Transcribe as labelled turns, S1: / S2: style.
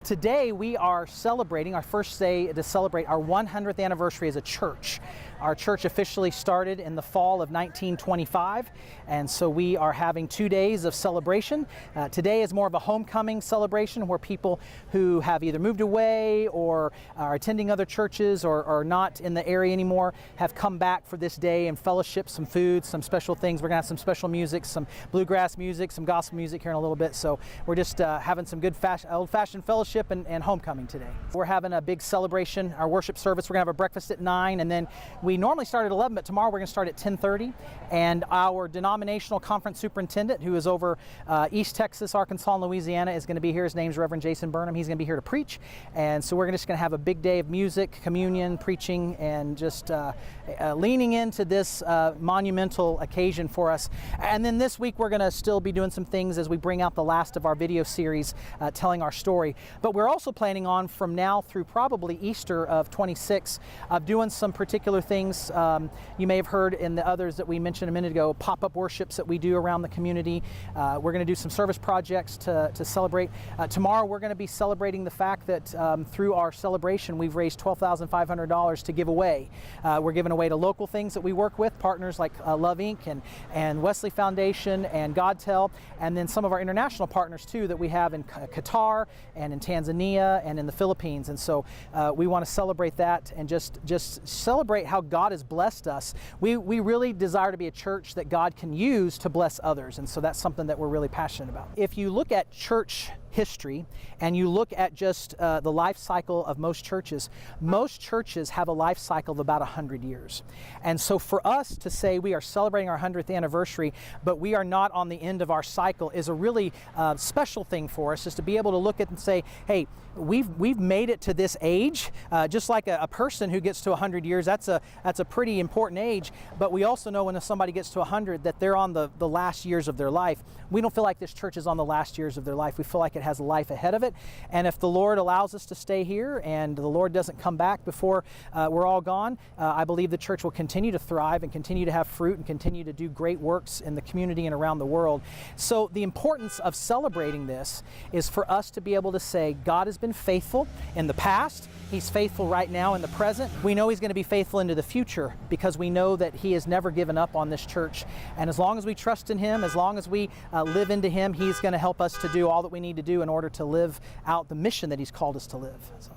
S1: Today we are celebrating our first day to celebrate our 100th anniversary as a church. Our church officially started in the fall of 1925, and so we are having 2 days of celebration. Today is more of a homecoming celebration where people who have either moved away or are attending other churches or are not in the area anymore have come back for this day and fellowship, some food, some special things. We're going to have some special music, some bluegrass music, some gospel music here in a little bit. So we're just having some good old-fashioned fellowship and homecoming today. We're having a big celebration, our worship service. We're going to have a breakfast at 9, and then we normally start at 11, but tomorrow we're going to start at 10:30. And our denominational conference superintendent, who is over East Texas, Arkansas, and Louisiana, is going to be here. His name's Reverend Jason Burnham. He's going to be here to preach. And so we're just going to have a big day of music, communion, preaching, and just leaning into this monumental occasion for us. And then this week we're going to still be doing some things as we bring out the last of our video series telling our story. But we're also planning on, from now through probably Easter of 26, of doing some particular things. You may have heard in the others that we mentioned a minute ago, pop-up worships that we do around the community. We're going to do some service projects to celebrate. Tomorrow we're going to be celebrating the fact that through our celebration we've raised $12,500 to give away. We're giving away to local things that we work with, partners like Love Inc. and Wesley Foundation and GodTell, and then some of our international partners too that we have in Qatar and in Tanzania and in the Philippines. And so we want to celebrate that and just celebrate how God has blessed us. We really desire to be a church that God can use to bless others, and so that's something that we're really passionate about. If you look at church history and you look at just the life cycle of most churches have a life cycle of about 100 years. And so for us to say we are celebrating our 100th anniversary, but we are not on the end of our cycle, is a really special thing for us, is to be able to look at and say, hey, we've made it to this age, just like a person who gets to 100 years, that's a pretty important age. But we also know when somebody gets to 100 that they're on the last years of their life. We don't feel like this church is on the last years of their life. We feel like it has life ahead of it. And if the Lord allows us to stay here and the Lord doesn't come back before we're all gone, I believe the church will continue to thrive and continue to have fruit and continue to do great works in the community and around the world. So the importance of celebrating this is for us to be able to say God has been faithful in the past. He's faithful right now in the present. We know He's going to be faithful into the future because we know that He has never given up on this church. And as long as we trust in Him, as long as we live into Him, He's going to help us to do all that we need to do in order to live out the mission that He's called us to live. So.